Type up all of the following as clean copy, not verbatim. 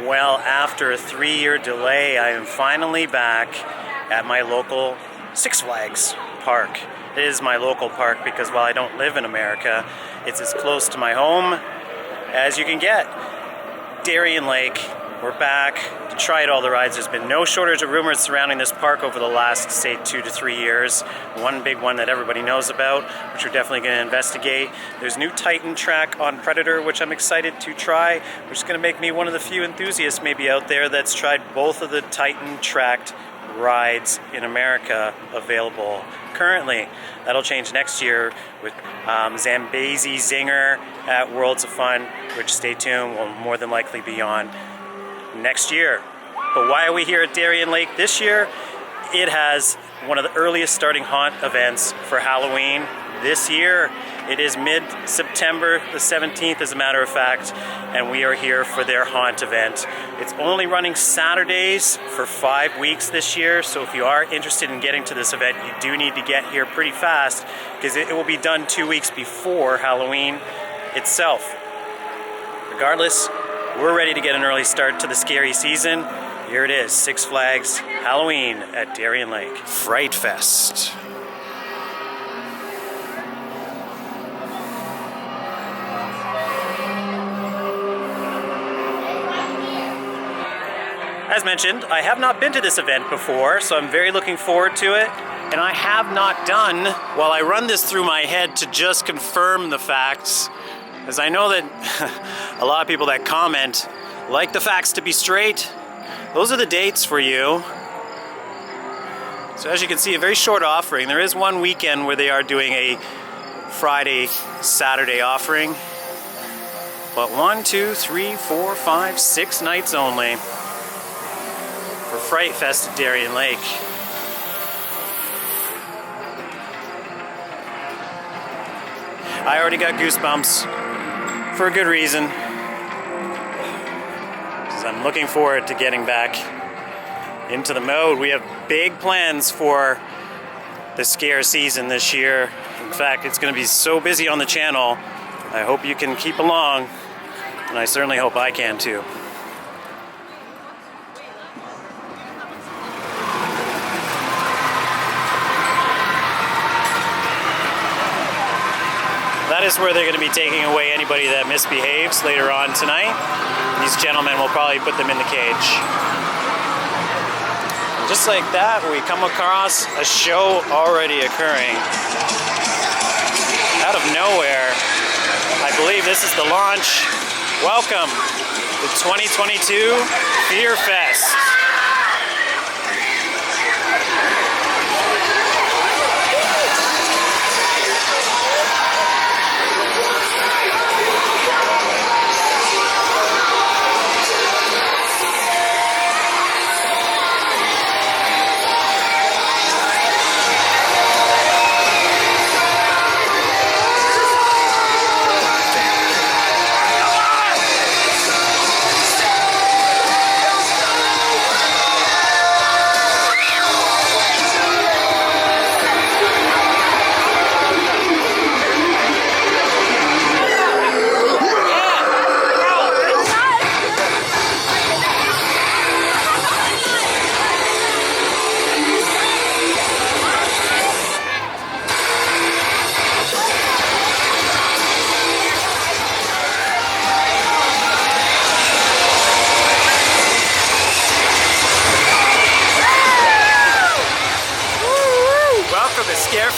Well, after a 3-year delay, I am finally back at my local Six Flags park. It is my local park because while I don't live in America, it's as close to my home as you can get. Darien Lake, we're back to try out all the rides. There's been no shortage of rumors surrounding this park over the last, say, 2 to 3 years. One big one that everybody knows about, which we're definitely going to investigate. There's new Titan track on Predator, which I'm excited to try, which is going to make me one of the few enthusiasts maybe out there that's tried both of the Titan tracked rides in America available currently. That'll change next year with Zambezi Zinger at Worlds of Fun, which, stay tuned, will more than likely be on next year. But why are we here at Darien Lake this year? It has one of the earliest starting haunt events for Halloween this year. It is mid-September, the 17th as a matter of fact, and we are here for their haunt event. It's only running Saturdays for 5 weeks this year, so if you are interested in getting to this event, you do need to get here pretty fast because it will be done 2 weeks before Halloween itself. Regardless, we're ready to get an early start to the scary season. Here it is, Six Flags Halloween at Darien Lake. Fright Fest. As mentioned, I have not been to this event before, so I'm very looking forward to it. And I have not done, while I run this through my head to just confirm the facts, as I know that a lot of people that comment like the facts to be straight. Those are the dates for you. So as you can see, a very short offering. There is one weekend where they are doing a Friday, Saturday offering. But 1, 2, 3, 4, 5, 6 nights only for Fright Fest at Darien Lake. I already got goosebumps for a good reason. So I'm looking forward to getting back into the mode. We have big plans for the scare season this year. In fact, it's going to be so busy on the channel. I hope you can keep along, and I certainly hope I can too. That is where they're going to be taking away anybody that misbehaves later on tonight. These gentlemen will probably put them in the cage. And just like that, we come across a show already occurring. Out of nowhere, I believe this is the launch. Welcome to 2022 Fear Fest.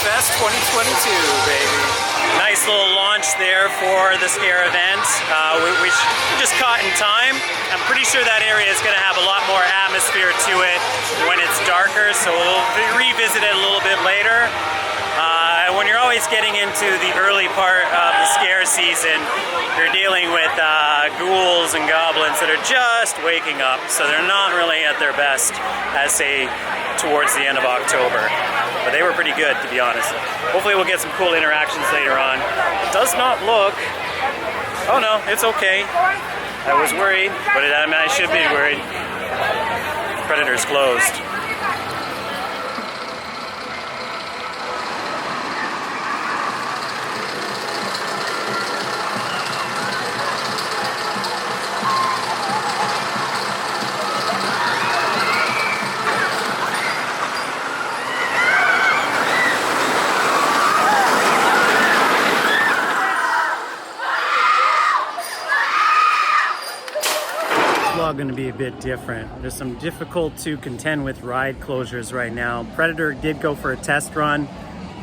Fest 2022, baby. Nice little launch there for the scare event. We just caught in time. I'm pretty sure that area is going to have a lot more atmosphere to it when it's darker, so we'll revisit it a little bit later. When you're always getting into the early part of the scare season, you're dealing with ghouls and goblins that are just waking up, so they're not really at their best as, say, towards the end of October. But they were pretty good, to be honest. Hopefully we'll get some cool interactions later on. It does not look... Oh no, it's okay. I was worried, but I should be worried. Predator's closed. going to be a bit different. There's some difficult to contend with ride closures right now. Predator did go for a test run,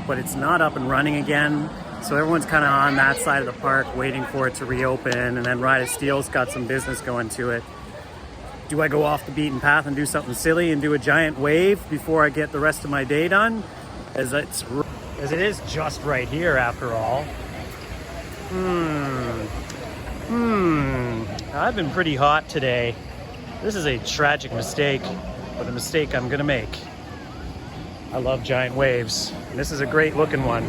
but it's not up and running again. So everyone's kind of on that side of the park waiting for it to reopen, and then Ride of Steel's got some business going to it. Do I go off the beaten path and do something silly and do a giant wave before I get the rest of my day done? As it is just right here after all. I've been pretty hot today. This is a tragic mistake, but a mistake I'm gonna make. I love giant waves, and this is a great looking one.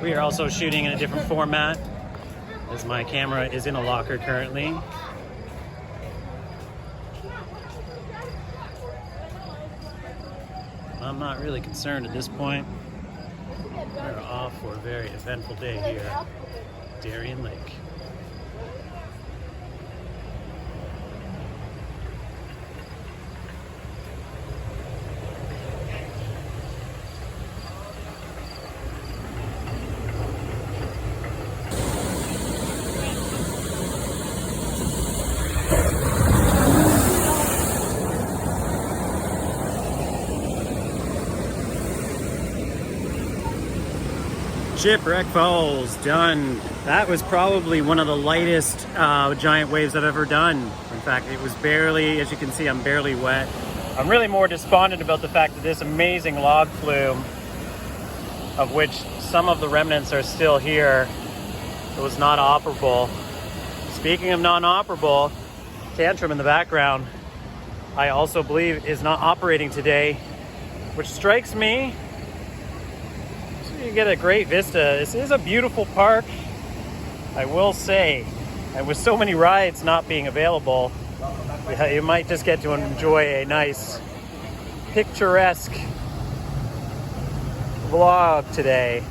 We are also shooting in a different format, as my camera is in a locker currently. I'm not really concerned at this point. We're off for a very eventful day here at Darien Lake. Shipwreck Falls, done. That was probably one of the lightest giant waves I've ever done. In fact, it was barely, as you can see, I'm barely wet. I'm really more despondent about the fact that this amazing log flume, of which some of the remnants are still here, it was not operable. Speaking of non-operable, Tantrum in the background, I also believe is not operating today, which strikes me. You get a great vista. This is a beautiful park, I will say, and with so many rides not being available, you might just get to enjoy a nice picturesque vlog today.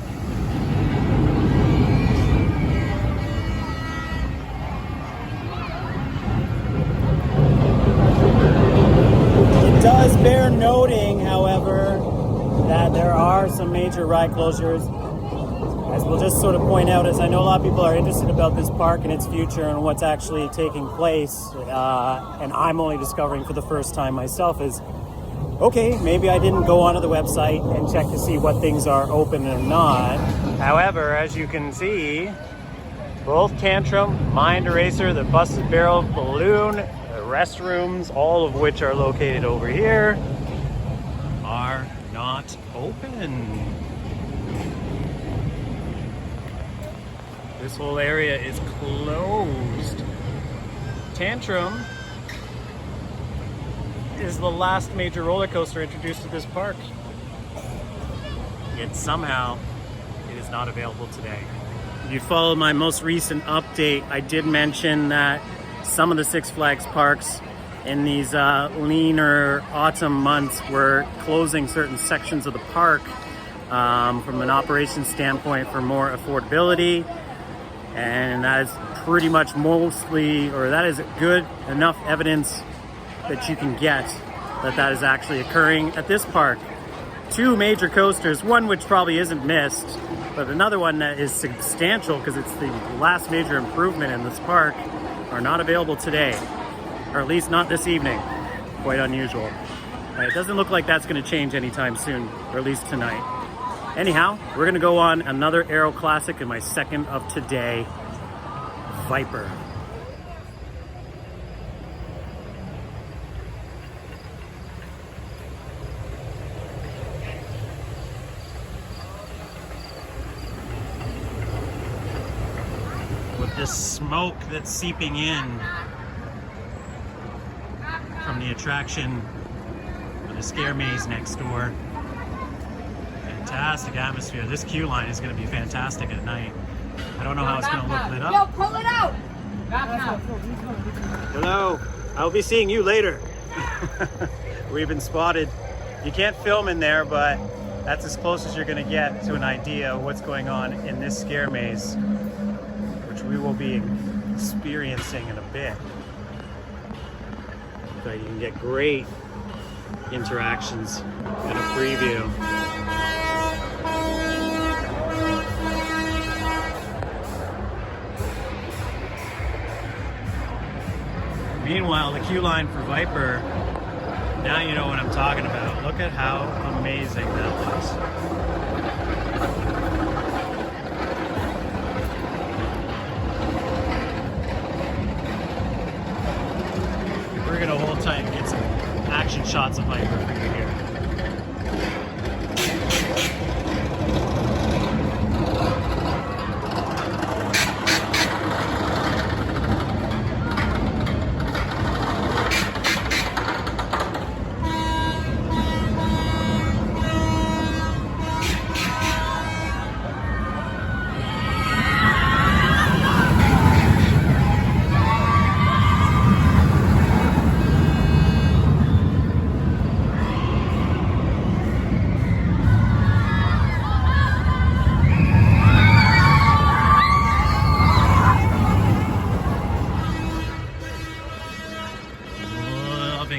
It does bear noting, however, that there are some major ride closures. As we'll just sort of point out, as I know a lot of people are interested about this park and its future and what's actually taking place, and I'm only discovering for the first time myself, is okay, maybe I didn't go onto the website and check to see what things are open or not. However, as you can see, both Tantrum, Mind Eraser, the Busted Barrel Balloon, the restrooms, all of which are located over here, are not open. This whole area is closed. Tantrum is the last major roller coaster introduced to this park. Yet somehow it is not available today. If you followed my most recent update, I did mention that some of the Six Flags parks in these leaner autumn months were closing certain sections of the park from an operations standpoint for more affordability, and that is pretty much mostly, or that is good enough evidence that you can get that is actually occurring at this park. Two major coasters, one which probably isn't missed, but another one that is substantial because it's the last major improvement in this park, are not available today. Or at least not this evening. Quite unusual. It doesn't look like that's going to change anytime soon, or at least tonight. Anyhow, we're going to go on another Aero Classic, and my second of today, Viper. With this smoke that's seeping in from the attraction for the scare maze next door. Fantastic atmosphere. This queue line is going to be fantastic at night. I don't know how it's going to look lit up. Yo, pull it out! Hello. I'll be seeing you later. We've been spotted. You can't film in there, but that's as close as you're going to get to an idea of what's going on in this scare maze, which we will be experiencing in a bit. So you can get great interactions in a preview. Meanwhile, the queue line for Viper, now you know what I'm talking about. Look at how amazing that looks. We're gonna hold tight and get some action shots of Viper for you here.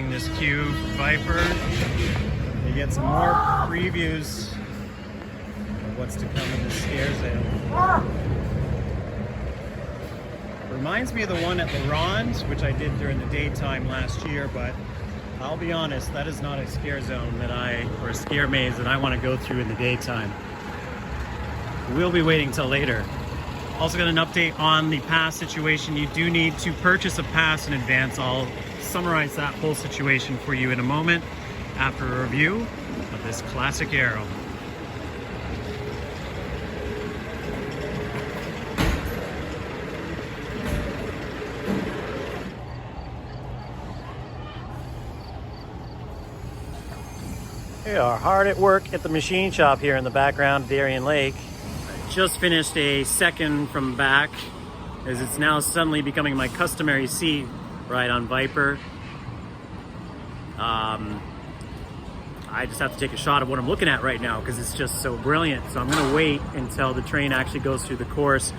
This Q Viper. You get some more previews of what's to come in the scare zone. Reminds me of the one at La Ronde, which I did during the daytime last year, but I'll be honest, that is not a scare zone or a scare maze that I want to go through in the daytime. We'll be waiting till later. Also got an update on the pass situation. You do need to purchase a pass in advance. I'll summarize that whole situation for you in a moment after a review of this classic Aero. We are hard at work at the machine shop here in the background, Darien Lake. I just finished a second from back, as it's now suddenly becoming my customary seat right on Viper. I just have to take a shot of what I'm looking at right now because it's just so brilliant. So I'm gonna wait until the train actually goes through the course.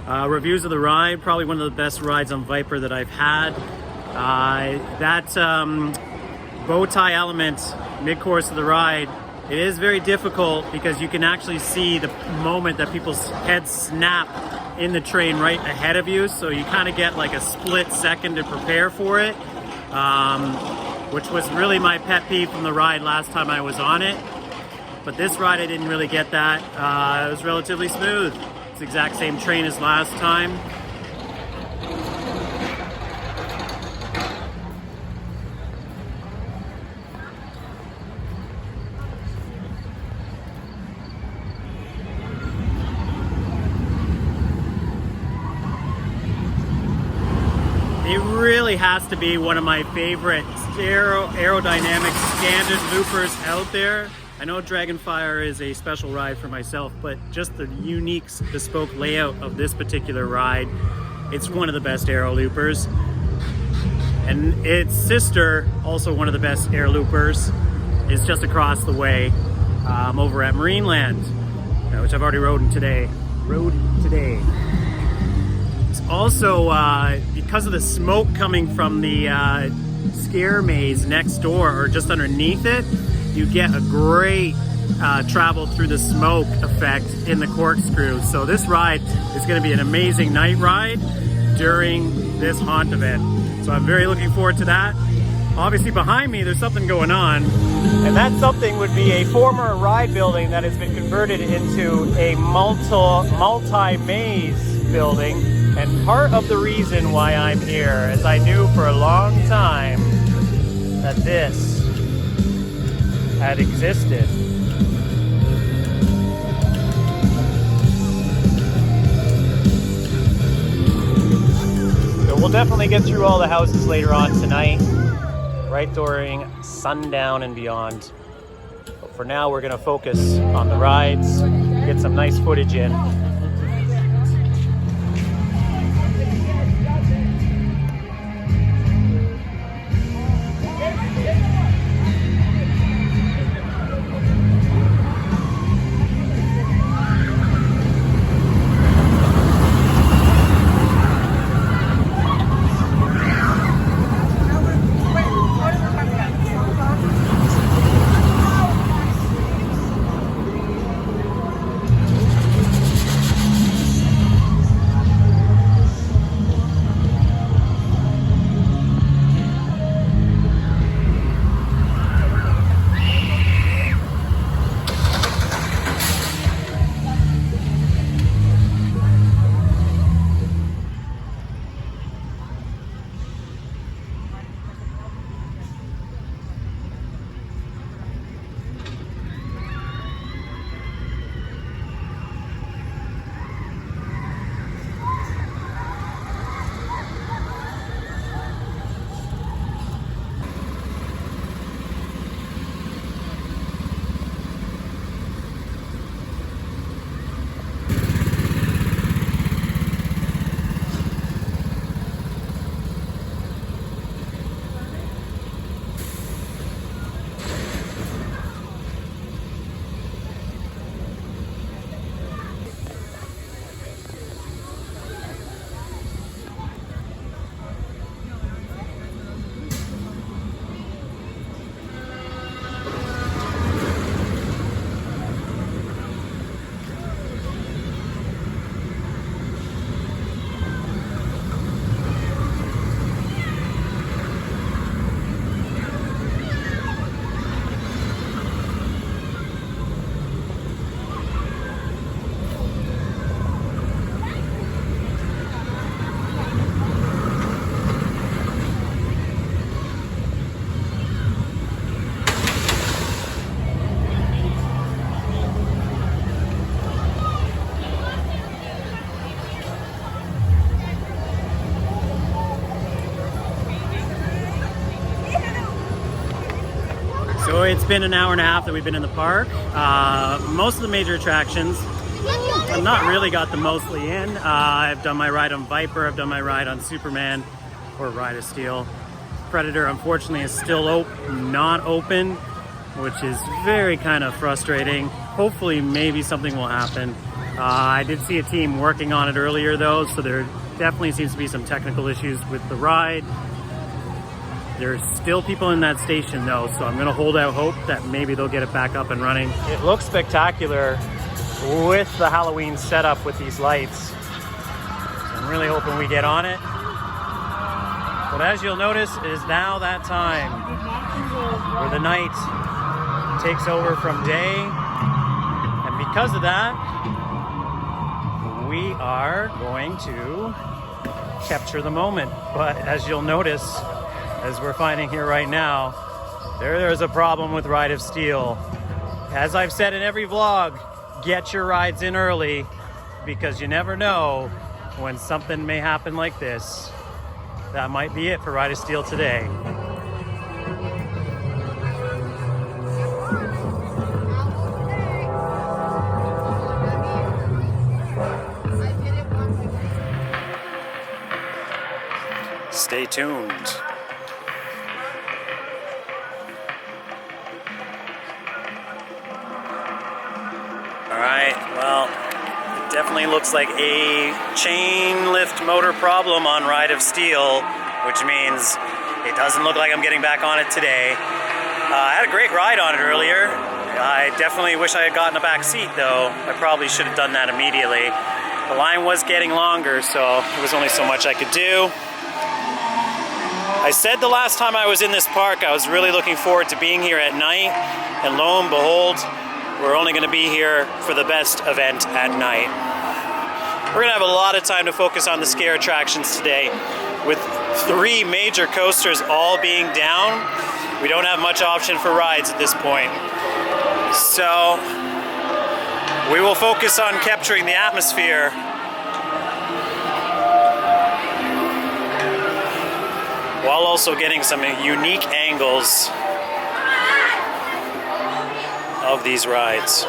Reviews of the ride, probably one of the best rides on Viper that I've had. That bow tie element mid-course of the ride, it is very difficult because you can actually see the moment that people's heads snap in the train right ahead of you, so you kind of get like a split second to prepare for it, which was really my pet peeve from the ride last time I was on it. But this ride I didn't really get that. It was relatively smooth. It's the exact same train as last time. It really has to be one of my favorite aerodynamic standard loopers out there. I know Dragonfire is a special ride for myself, but just the unique bespoke layout of this particular ride, it's one of the best aero loopers. And its sister, also one of the best air loopers, is just across the way over at Marineland, which I've already rode today. It's also, because of the smoke coming from the scare maze next door or just underneath it, you get a great travel through the smoke effect in the corkscrew. So this ride is going to be an amazing night ride during this haunt event. So I'm very looking forward to that. Obviously behind me there's something going on, and that something would be a former ride building that has been converted into a multi-maze building. And part of the reason why I'm here is I knew for a long time that this had existed. So we'll definitely get through all the houses later on tonight, right during sundown and beyond. But for now, we're gonna focus on the rides, get some nice footage in. So it's been an hour and a half that we've been in the park. Most of the major attractions, I've not really got them mostly in. I've done my ride on Viper, I've done my ride on Superman, or Ride of Steel. Predator, unfortunately, is still not open, which is very kind of frustrating. Hopefully, maybe something will happen. I did see a team working on it earlier though, so there definitely seems to be some technical issues with the ride. There's still people in that station though, so I'm gonna hold out hope that maybe they'll get it back up and running. It looks spectacular with the Halloween setup with these lights. So I'm really hoping we get on it. But as you'll notice, it is now that time where the night takes over from day. And because of that, we are going to capture the moment. But as you'll notice, as we're finding here right now, there's a problem with Ride of Steel. As I've said in every vlog, get your rides in early because you never know when something may happen like this. That might be it for Ride of Steel today. Stay tuned. Alright, well, it definitely looks like a chain lift motor problem on Ride of Steel, which means it doesn't look like I'm getting back on it today. I had a great ride on it earlier. I definitely wish I had gotten a back seat though. I probably should have done that immediately. The line was getting longer, so there was only so much I could do. I said the last time I was in this park I was really looking forward to being here at night, and lo and behold, we're only going to be here for the best event at night. We're going to have a lot of time to focus on the scare attractions today. With 3 major coasters all being down, we don't have much option for rides at this point. So we will focus on capturing the atmosphere while also getting some unique angles of these rides.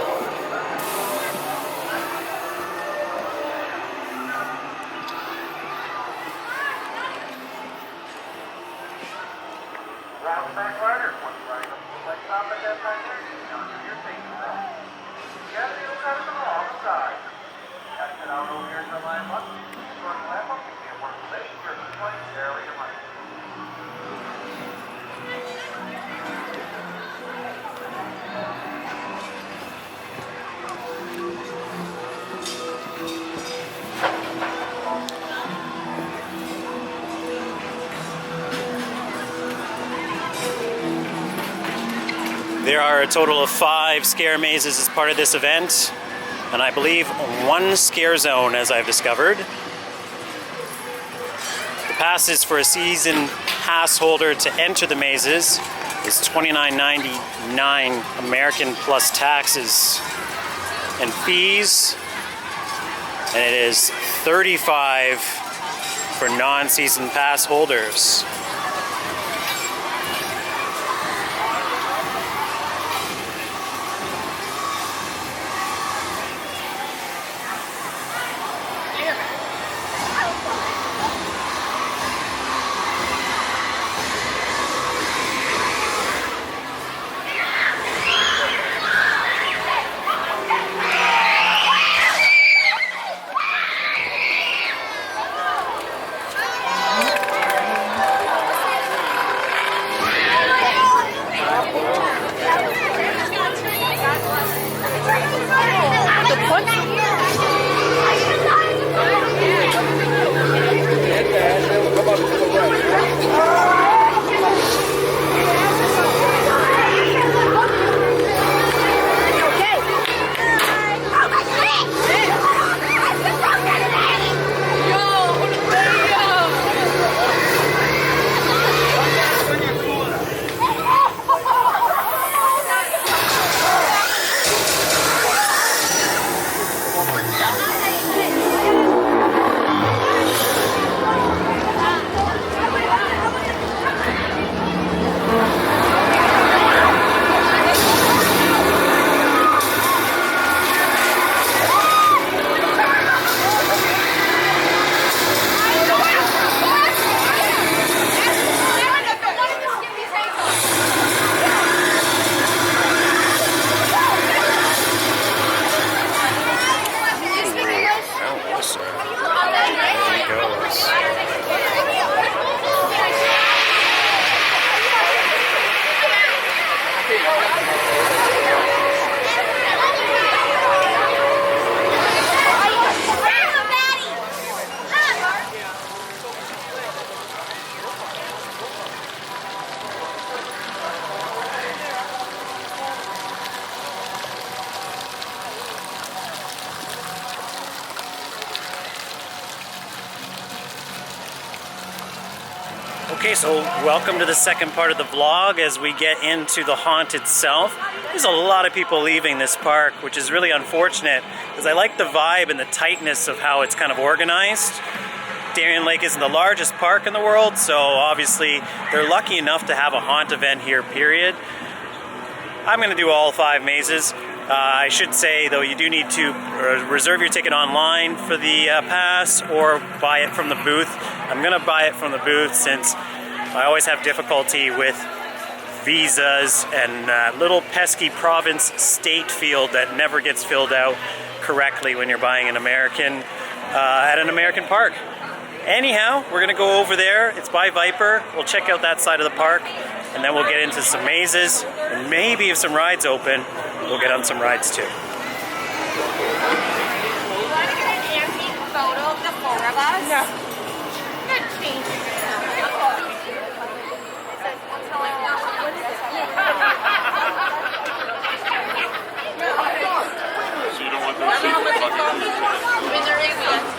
There are a total of 5 scare mazes as part of this event, and I believe 1 scare zone, as I've discovered. The passes for a season pass holder to enter the mazes is $29.99 American plus taxes and fees, and it is $35 for non-season pass holders. Okay, so welcome to the second part of the vlog as we get into the haunt itself. There's a lot of people leaving this park, which is really unfortunate because I like the vibe and the tightness of how it's kind of organized. Darien Lake isn't the largest park in the world, so obviously they're lucky enough to have a haunt event here, period. I'm going to do all 5 mazes. I should say, though, you do need to reserve your ticket online for the pass or buy it from the booth. I'm going to buy it from the booth since I always have difficulty with visas and little pesky province state field that never gets filled out correctly when you're buying an American at an American park. Anyhow, we're going to go over there. It's by Viper. We'll check out that side of the park, and then we'll get into some mazes, and maybe if some rides open, we'll get on some rides too. You want to get an antique photo of the 4 of us? No. Good change. So you don't want them to see the fucking... When they're aliens.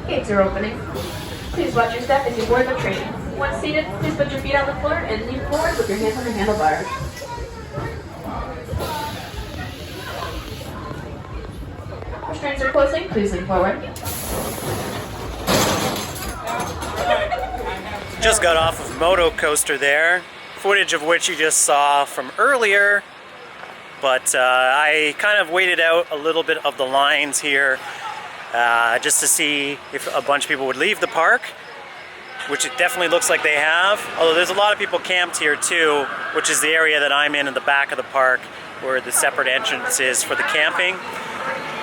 Gates are opening. Please watch your step as you board the train. Once seated, please put your feet on the floor and lean forward with your hands on the handlebars. As trains are closing, please lean forward. Just got off of Moto Coaster there, footage of which you just saw from earlier, but I kind of waited out a little bit of the lines here just to see if a bunch of people would leave the park, which it definitely looks like they have. Although there's a lot of people camped here too, which is the area that I'm in the back of the park where the separate entrance is for the camping.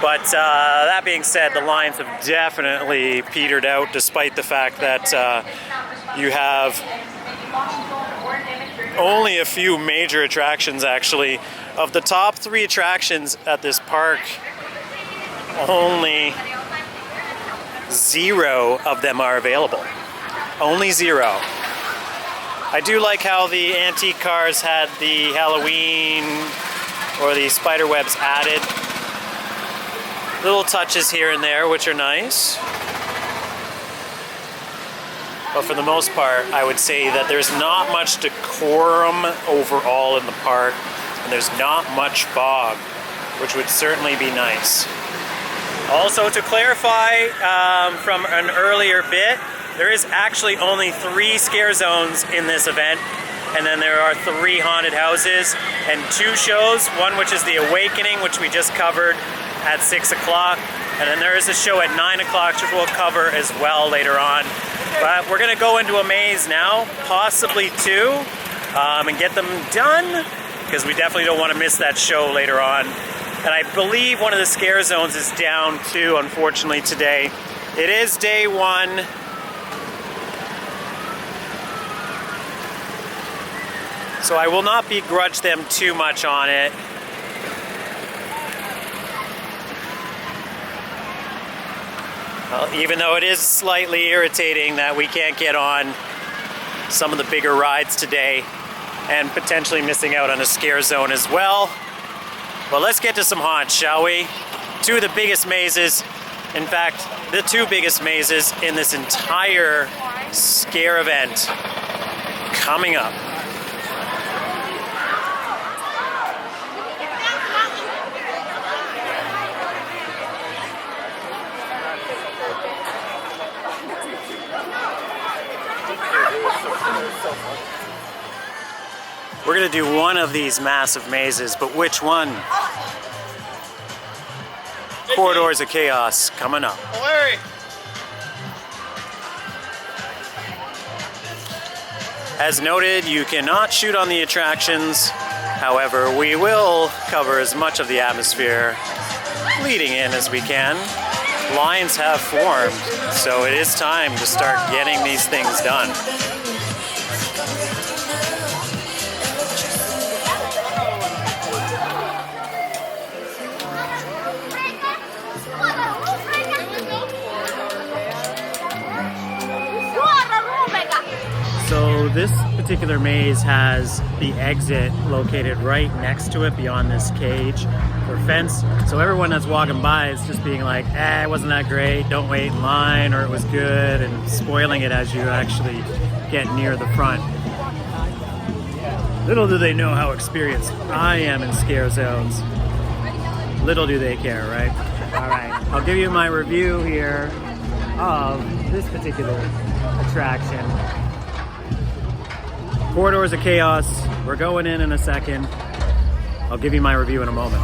But that being said, the lines have definitely petered out despite the fact that you have only a few major attractions actually. Of the top 3 attractions at this park, only 0 of them are available. Only 0. I do like how the antique cars had the Halloween or the spider webs added. Little touches here and there, which are nice. But for the most part, I would say that there's not much decorum overall in the park, and there's not much fog, which would certainly be nice. Also, to clarify from an earlier bit, there is actually only 3 scare zones in this event, and then there are 3 haunted houses and 2 shows, one which is The Awakening, which we just covered at 6 o'clock, and then there is a show at 9 o'clock, which we'll cover as well later on. But we're going to go into a maze now, possibly 2, and get them done, because we definitely don't want to miss that show later on. And I believe one of the scare zones is down too, unfortunately, today. It is day 1. So I will not begrudge them too much on it. Well, even though it is slightly irritating that we can't get on some of the bigger rides today and potentially missing out on a scare zone as well. Well, let's get to some haunts, shall we? 2 of the biggest mazes, in fact, the 2 biggest mazes in this entire scare event coming up. We're going to do one of these massive mazes, but which one? Corridors of Chaos coming up. Larry! As noted, you cannot shoot on the attractions. However, we will cover as much of the atmosphere leading in as we can. Lines have formed, so it is time to start getting these things done. So this particular maze has the exit located right next to it beyond this cage or fence. So everyone that's walking by is just being like, it wasn't that great, don't wait in line, or it was good, and spoiling it as you actually get near the front. Little do they know how experienced I am in scare zones. Little do they care, right? All right, I'll give you my review here of this particular attraction. Corridors of Chaos. We're going in a second. I'll give you my review in a moment.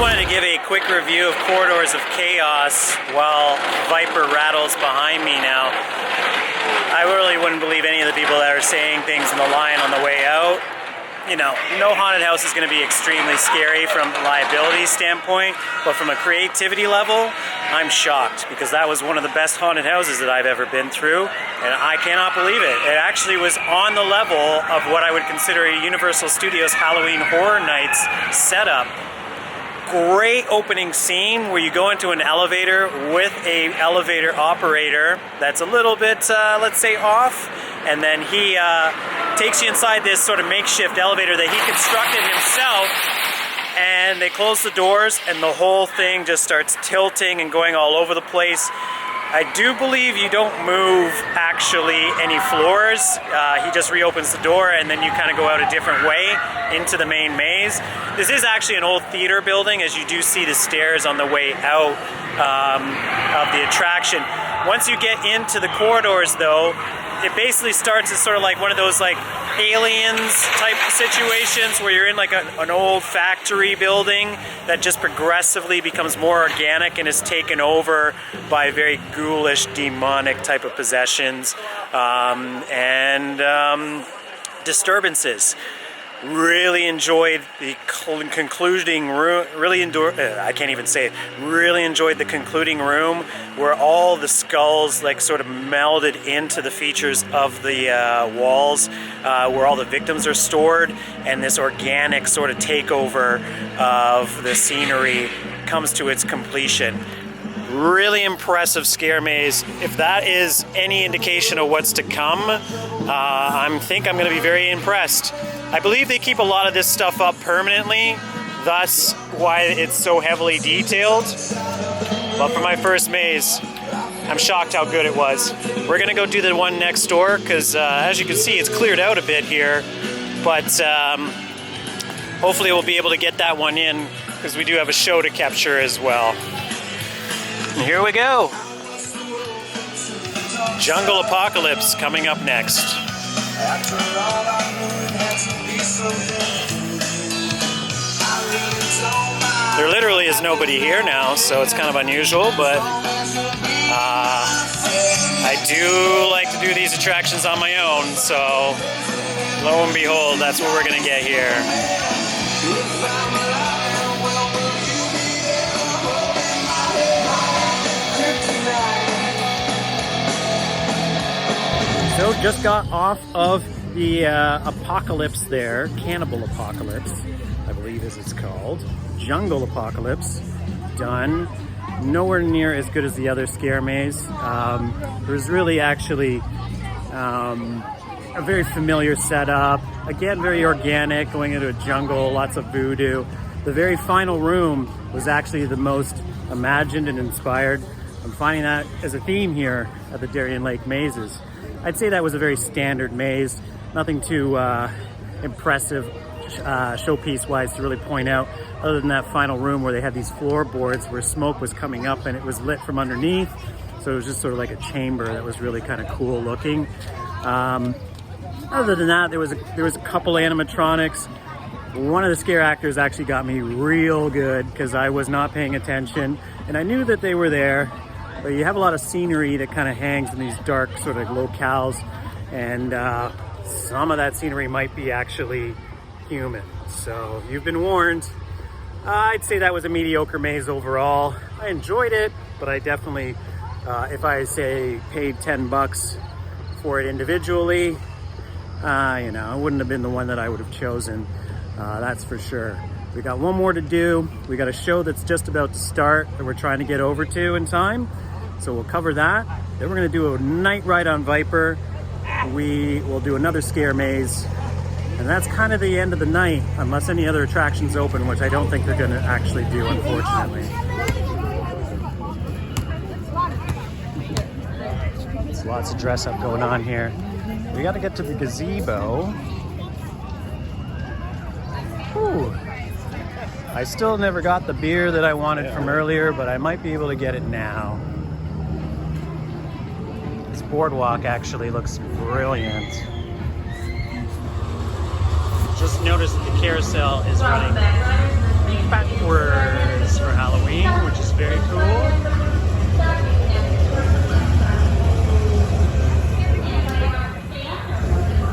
Wanted to give a quick review of Corridors of Chaos while Viper rattles behind me now. I really wouldn't believe any of the people that are saying things in the line on the way out. You know, no haunted house is going to be extremely scary from a liability standpoint, but from a creativity level, I'm shocked because that was one of the best haunted houses that I've ever been through, and I cannot believe it. It actually was on the level of what I would consider a Universal Studios Halloween Horror Nights setup. Great opening scene where you go into an elevator with a elevator operator that's a little bit, let's say, off, and then he takes you inside this sort of makeshift elevator that he constructed himself, and they close the doors, and the whole thing just starts tilting and going all over the place. I do believe you don't move actually any floors. He just reopens the door and then you kind of go out a different way into the main maze. This is actually an old theater building, as you do see the stairs on the way out of the attraction. Once you get into the corridors though, it basically starts as sort of like one of those like Aliens type situations where you're in like an old factory building that just progressively becomes more organic and is taken over by very ghoulish, demonic type of possessions and disturbances. Really enjoyed the concluding room. Really enjoyed the concluding room where all the skulls like sort of melded into the features of the walls, where all the victims are stored, and this organic sort of takeover of the scenery comes to its completion. Really impressive scare maze. If that is any indication of what's to come, I think I'm going to be very impressed. I believe they keep a lot of this stuff up permanently, thus why it's so heavily detailed. But for my first maze, I'm shocked how good it was. We're going to go do the one next door because as you can see, it's cleared out a bit here. But hopefully we'll be able to get that one in because we do have a show to capture as well. And here we go. Jungle Apocalypse coming up next. There literally is nobody here now, so it's kind of unusual, but I do like to do these attractions on my own, so lo and behold, that's what we're gonna get here. So just got off of the Apocalypse there, Cannibal Apocalypse, I believe as it's called. Jungle Apocalypse, done. Nowhere near as good as the other scare maze. There's really actually a very familiar setup. Again, very organic, going into a jungle, lots of voodoo. The very final room was actually the most imagined and inspired. I'm finding that as a theme here at the Darien Lake mazes. I'd say that was a very standard maze, nothing too impressive showpiece-wise to really point out, other than that final room where they had these floorboards where smoke was coming up and it was lit from underneath. So it was just sort of like a chamber that was really kind of cool looking. Other than that, there was a couple animatronics. One of the scare actors actually got me real good because I was not paying attention, and I knew that they were there. But you have a lot of scenery that kind of hangs in these dark sort of locales, and some of that scenery might be actually human. So you've been warned. I'd say that was a mediocre maze overall. I enjoyed it, but I definitely, if I say paid $10 for it individually, you know, it wouldn't have been the one that I would have chosen. That's for sure. We got one more to do. We got a show that's just about to start that we're trying to get over to in time. So we'll cover that. Then we're gonna do a night ride on Viper. We will do another scare maze. And that's kind of the end of the night, unless any other attractions open, which I don't think they're gonna actually do, unfortunately. There's lots of dress up going on here. We gotta get to the gazebo. Whew. I still never got the beer that I wanted from earlier, but I might be able to get it now. This boardwalk actually looks brilliant. Just noticed that the carousel is running backwards for Halloween, which is very cool.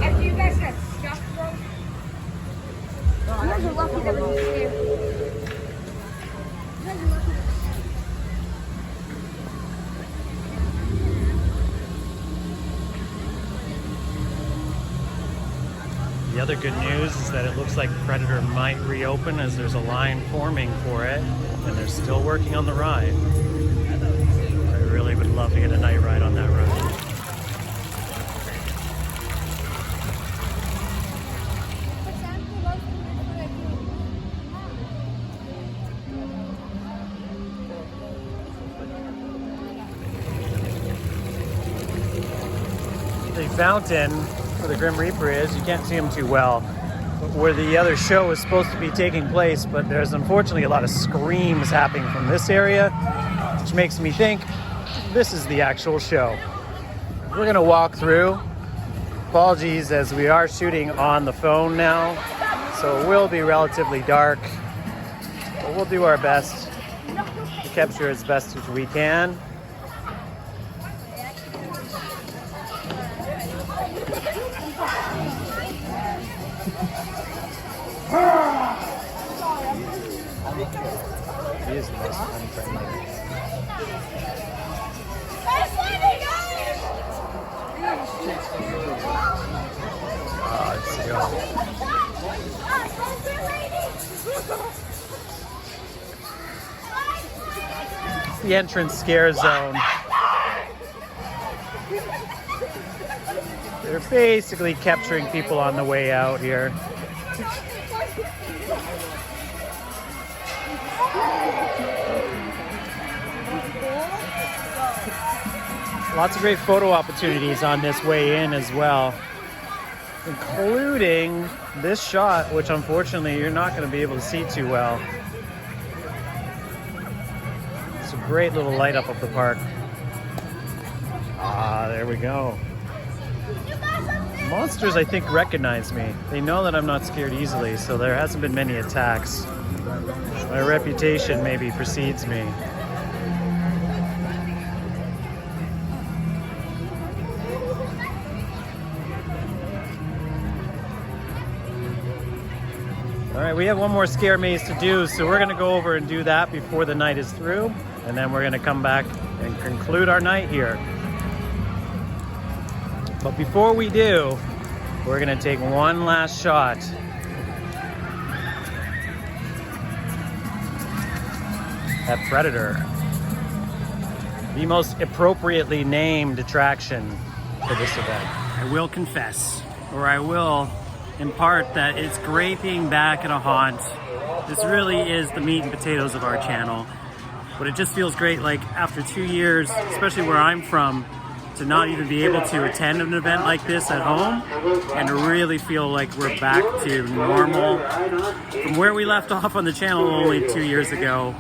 If you guys have stuff, bro, you guys are lucky that we're here. You guys are lucky. The other good news is that it looks like Predator might reopen, as there's a line forming for it, and they're still working on the ride. I really would love to get a night ride on that ride. The fountain where the Grim Reaper is, you can't see him too well, where the other show is supposed to be taking place, but there's unfortunately a lot of screams happening from this area, which makes me think this is the actual show. We're gonna walk through. Apologies, as we are shooting on the phone now, so it will be relatively dark, but we'll do our best to capture as best as we can. He is the most unfriendly. Let's go. It's the entrance scare zone. They're basically capturing people on the way out here. Lots of great photo opportunities on this way in as well, including this shot, which unfortunately you're not going to be able to see too well. It's a great little light up of the park. Ah, there we go. Monsters, I think, recognize me. They know that I'm not scared easily, so there hasn't been many attacks. My reputation maybe precedes me. All right, we have one more scare maze to do, so we're gonna go over and do that before the night is through, and then we're gonna come back and conclude our night here. But before we do, we're gonna take one last shot at Predator, the most appropriately named attraction for this event. I will confess, or I will impart, that it's great being back at a haunt. This really is the meat and potatoes of our channel, but it just feels great, like after 2 years, especially where I'm from, to not even be able to attend an event like this at home and to really feel like we're back to normal from where we left off on the channel only 2 years ago,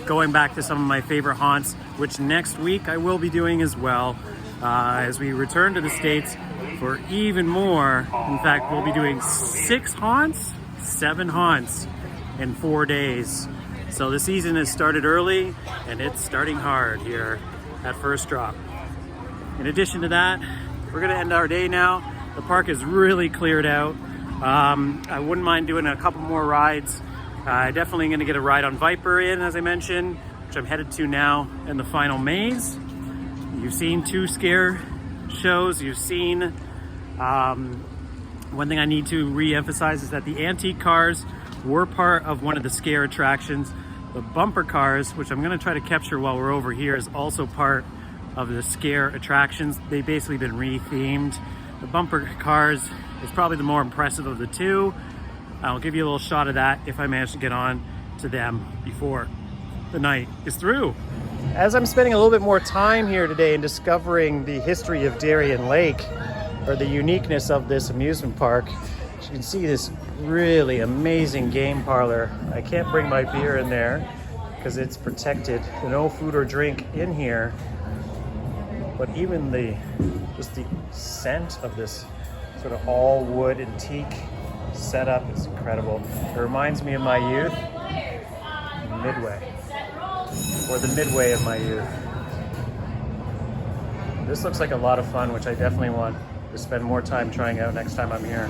going back to some of my favorite haunts, which next week I will be doing as well. As we return to the States, for even more. In fact, we'll be doing 6 haunts, 7 haunts in 4 days. So the season has started early and it's starting hard here at First Drop. In addition to that, we're gonna end our day now. The park is really cleared out. I wouldn't mind doing a couple more rides. Definitely gonna get a ride on Viper in, as I mentioned, which I'm headed to now in the final maze. You've seen 2 scare shows. You've seen, one thing I need to re-emphasize is that the antique cars were part of one of the scare attractions. The bumper cars, which I'm gonna try to capture while we're over here, is also part of the scare attractions. They've basically been re-themed. The bumper cars is probably the more impressive of the 2. I'll give you a little shot of that if I manage to get on to them before the night is through. As I'm spending a little bit more time here today and discovering the history of Darien Lake, or the uniqueness of this amusement park, you can see this really amazing game parlor. I can't bring my beer in there because it's protected. No food or drink in here. But even just the scent of this sort of all wood antique setup is incredible. It reminds me of my youth, Midway, or the Midway of my youth. This looks like a lot of fun, which I definitely want to spend more time trying out next time I'm here.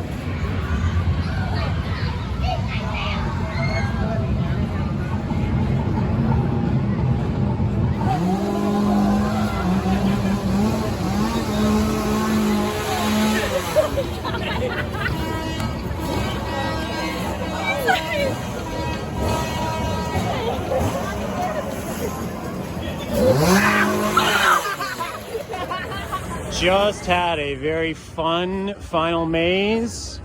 Just had a very fun final maze.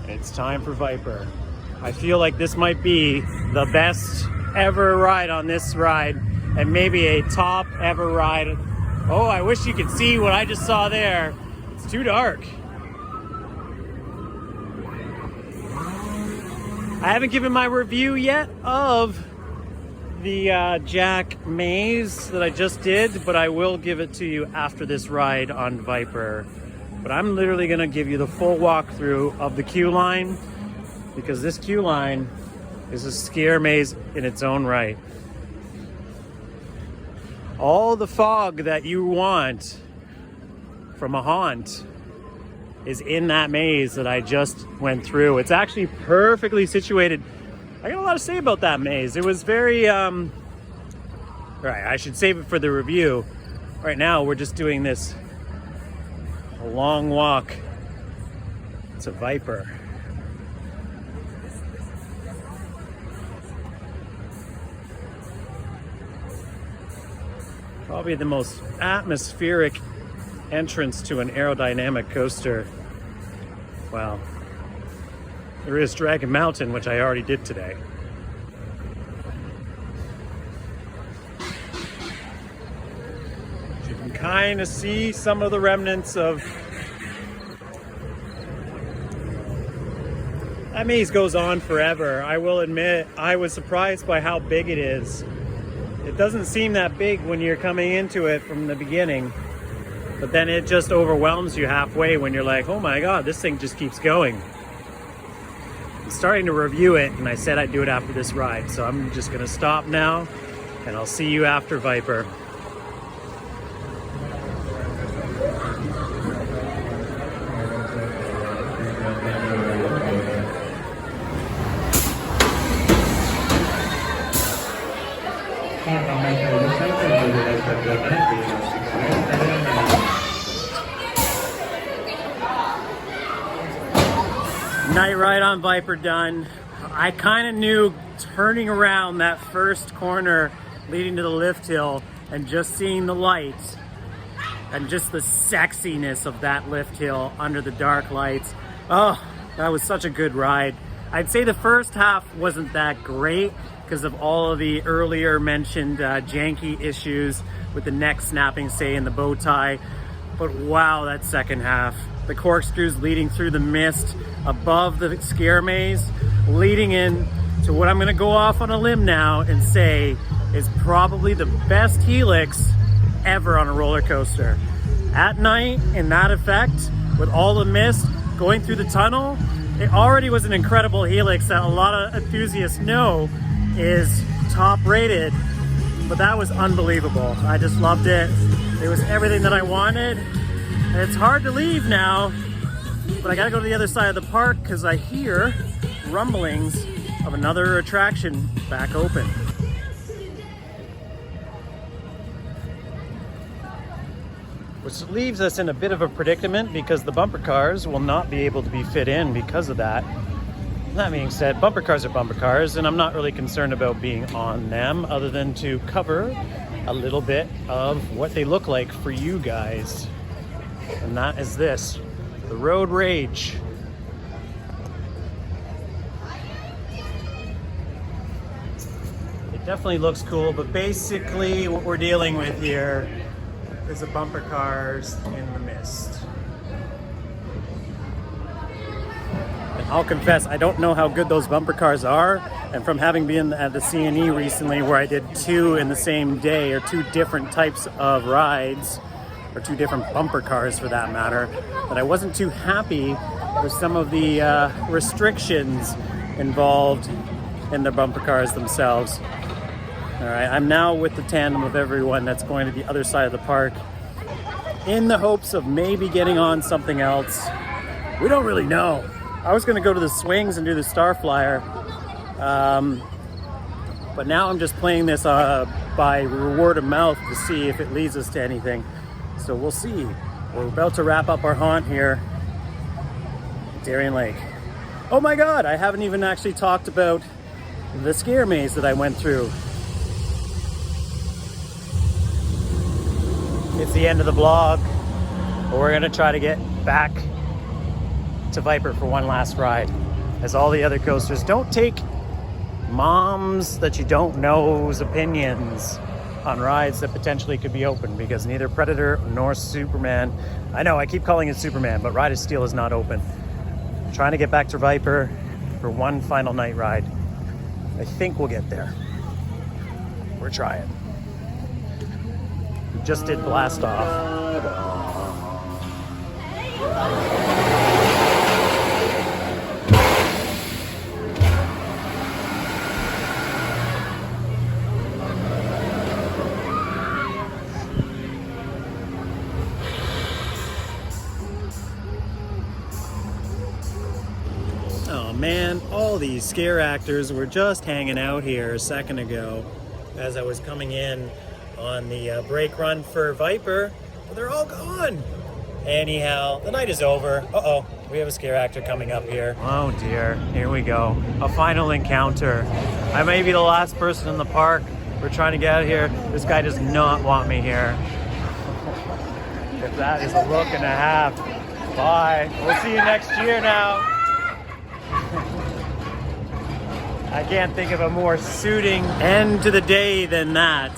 It's time for Viper. I feel like this might be the best ever ride on this ride, and maybe a top ever ride. Oh, I wish you could see what I just saw there. It's too dark. I haven't given my review yet of the Jack maze that I just did, but I will give it to you after this ride on Viper. But I'm literally gonna give you the full walkthrough of the queue line, because this queue line is a scare maze in its own right. All the fog that you want from a haunt is in that maze that I just went through. It's actually perfectly situated. I got a lot to say about that maze. It was very, right, I should save it for the review. Right now, we're just doing this long walk to Viper. Probably the most atmospheric entrance to an aerodynamic coaster. Wow. There is Dragon Mountain, which I already did today. You can kind of see some of the remnants of... That maze goes on forever. I will admit, I was surprised by how big it is. It doesn't seem that big when you're coming into it from the beginning, but then it just overwhelms you halfway when you're like, oh my God, this thing just keeps going. I'm starting to review it, and I said I'd do it after this ride, so I'm just gonna stop now, and I'll see you after Viper. Night ride on Viper done. I kind of knew turning around that first corner leading to the lift hill and just seeing the lights and just the sexiness of that lift hill under the dark lights. Oh, that was such a good ride. I'd say the first half wasn't that great because of all of the earlier mentioned janky issues with the neck snapping, say, and the bow tie. But wow, that second half. The corkscrews leading through the mist above the scare maze, leading in to what I'm gonna go off on a limb now and say is probably the best helix ever on a roller coaster. At night, in that effect, with all the mist going through the tunnel, it already was an incredible helix that a lot of enthusiasts know is top rated, but that was unbelievable. I just loved it. It was everything that I wanted. And it's hard to leave now, but I gotta go to the other side of the park because I hear rumblings of another attraction back open. Which leaves us in a bit of a predicament because the bumper cars will not be able to be fit in because of that. That being said, bumper cars are bumper cars, and I'm not really concerned about being on them other than to cover a little bit of what they look like for you guys. And that is this, the Road Rage. It definitely looks cool, but basically what we're dealing with here is the bumper cars in the mist. And I'll confess, I don't know how good those bumper cars are, and from having been at the C&E recently where I did 2 in the same day, or 2 different types of rides, or 2 different bumper cars for that matter, that I wasn't too happy with some of the restrictions involved in the bumper cars themselves. All right, I'm now with the tandem of everyone that's going to the other side of the park in the hopes of maybe getting on something else. We don't really know. I was gonna go to the swings and do the Star Flyer, but now I'm just playing this by word of mouth to see if it leads us to anything. So we'll see. We're about to wrap up our haunt here at Darien Lake. Oh my God, I haven't even actually talked about the scare maze that I went through. It's the end of the vlog, but we're gonna try to get back to Viper for one last ride. As all the other coasters, don't take moms that you don't know's opinions on rides that potentially could be open, because neither Predator nor Superman, I know I keep calling it Superman, but Ride of Steel is not open. I'm trying to get back to Viper for one final night ride. I think we'll get there. We're trying. We just did Blast Off. Oh man, all these scare actors were just hanging out here a second ago as I was coming in on the brake run for Viper, but they're all gone. Anyhow, the night is over. Uh-oh, we have a scare actor coming up here. Oh dear, here we go. A final encounter. I may be the last person in the park. We're trying to get out of here. This guy does not want me here. If that is a look and a half. Bye. We'll see you next year now. I can't think of a more suiting end to the day than that.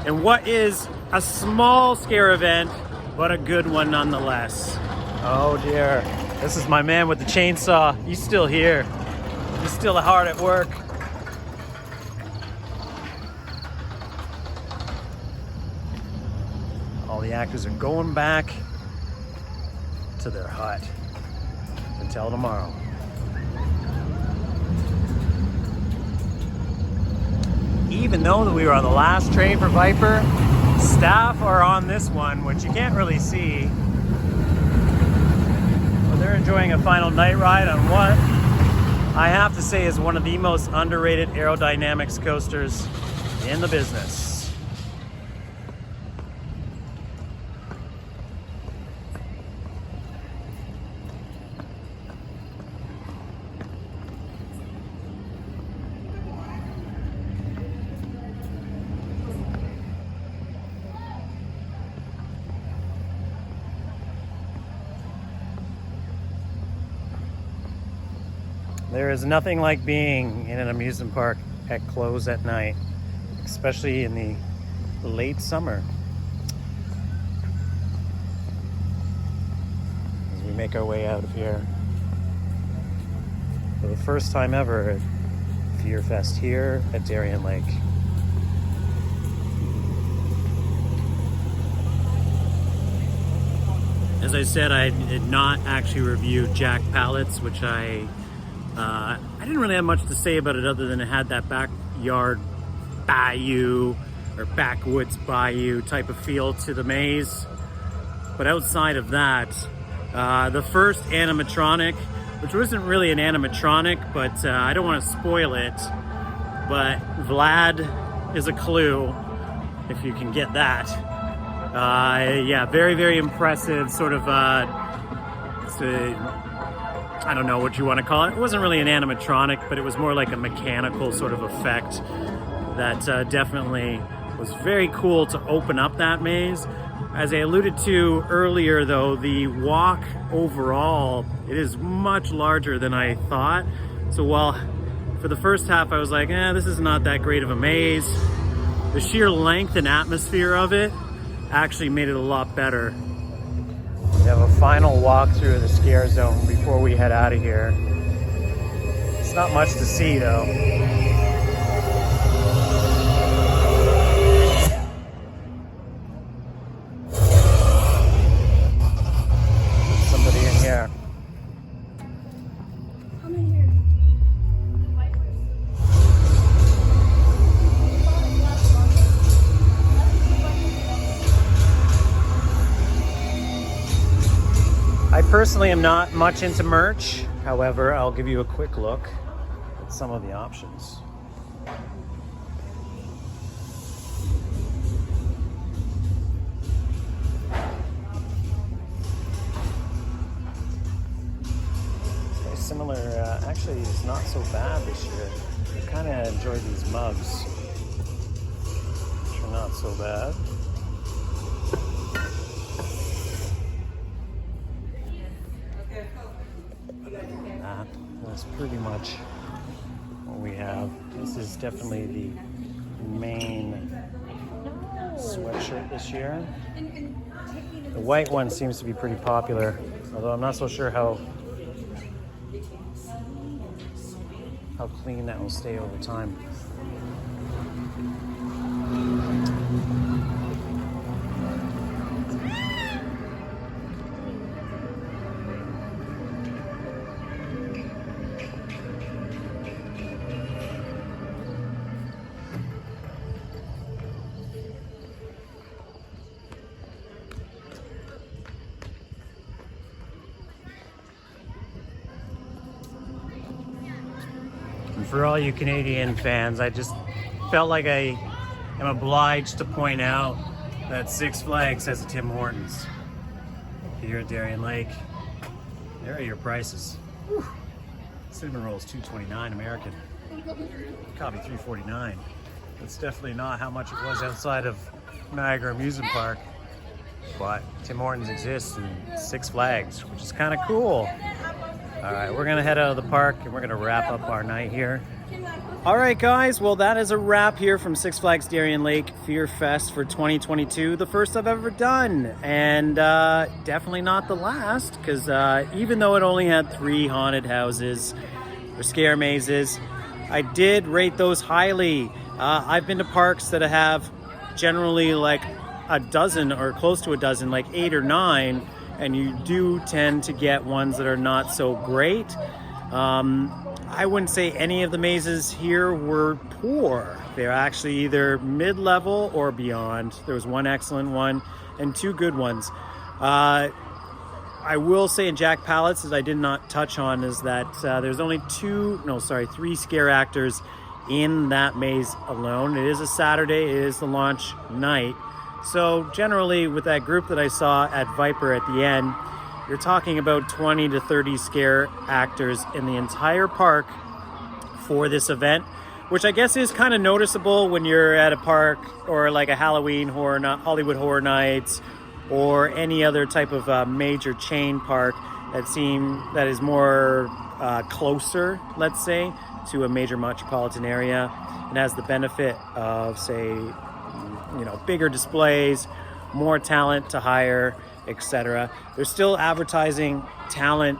And what is a small scare event, but a good one nonetheless. Oh dear. This is my man with the chainsaw. He's still here. He's still hard at work. All the actors are going back to their hut until tomorrow. Even though that we were on the last train for Viper, staff are on this one, which you can't really see. But they're enjoying a final night ride on what I have to say is one of the most underrated aerodynamics coasters in the business. There is nothing like being in an amusement park at close at night, especially in the late summer. As we make our way out of here for the first time ever at Fear Fest here at Darien Lake. As I said, I did not actually review Jack Palettes, which I didn't really have much to say about it other than it had that backyard bayou or backwoods bayou type of feel to the maze. But outside of that, the first animatronic, which wasn't really an animatronic, but I don't want to spoil it, but Vlad is a clue, if you can get that. Yeah, very, very impressive sort of, I don't know what you want to call it. It wasn't really an animatronic, but it was more like a mechanical sort of effect that definitely was very cool to open up that maze. As I alluded to earlier though, the walk overall, it is much larger than I thought. So while for the first half I was like, this is not that great of a maze, the sheer length and atmosphere of it actually made it a lot better. We have a final walk through the scare zone before we head out of here. It's not much to see though. Somebody in here. Come in here. I personally am not much into merch. However, I'll give you a quick look at some of the options. Very similar, actually it's not so bad this year. I kind of enjoy these mugs, which are not so bad. That's pretty much what we have. This is definitely the main sweatshirt this year. The white one seems to be pretty popular, although I'm not so sure how clean that will stay over time. For all you Canadian fans, I just felt like I am obliged to point out that Six Flags has a Tim Hortons here at Darien Lake. There are your prices. Whew. Cinnamon rolls $2.29 American. Coffee $3.49. That's definitely not how much it was outside of Niagara Amusement Park, but Tim Hortons exists in Six Flags, which is kind of cool. All right, we're gonna head out of the park and we're gonna wrap up our night here. All right, guys, well, that is a wrap here from Six Flags Darien Lake Fear Fest for 2022, the first I've ever done, and definitely not the last, because even though it only had 3 haunted houses or scare mazes, I did rate those highly. I've been to parks that have generally like a dozen or close to a dozen, like 8 or 9, and you do tend to get ones that are not so great. I wouldn't say any of the mazes here were poor. They're actually either mid-level or beyond. There was 1 excellent one and 2 good ones. I will say in Jack Palettes, as I did not touch on, is that there's only 3 scare actors in that maze alone. It is a Saturday, it is the launch night. So generally with that group that I saw at Viper at the end, you're talking about 20 to 30 scare actors in the entire park for this event, which I guess is kind of noticeable when you're at a park or like a Halloween horror, Hollywood Horror Nights, or any other type of major chain park that is more closer, let's say, to a major metropolitan area and has the benefit of, say, bigger displays, more talent to hire, etc. They're still advertising talent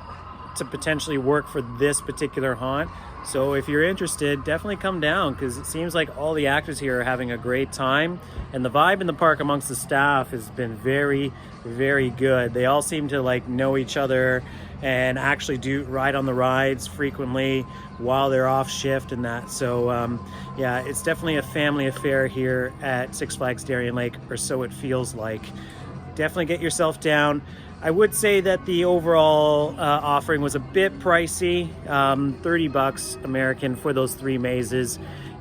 to potentially work for this particular haunt. So if you're interested, definitely come down, because it seems like all the actors here are having a great time, and the vibe in the park amongst the staff has been very, very good. They all seem to like know each other and actually do ride on the rides frequently while they're off shift and that. So yeah, it's definitely a family affair here at Six Flags Darien Lake, or so it feels like. Definitely get yourself down. I would say that the overall offering was a bit pricey, $30 American for those 3 mazes.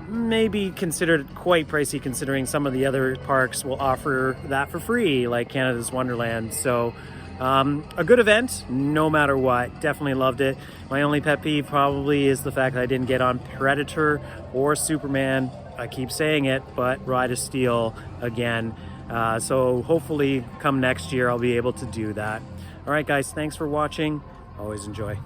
Maybe considered quite pricey considering some of the other parks will offer that for free, like Canada's Wonderland. So a good event, no matter what. Definitely loved it. My only pet peeve probably is the fact that I didn't get on Predator or Superman. I keep saying it, but Ride of Steel again. So hopefully come next year I'll be able to do that. All right, guys, thanks for watching. Always enjoy.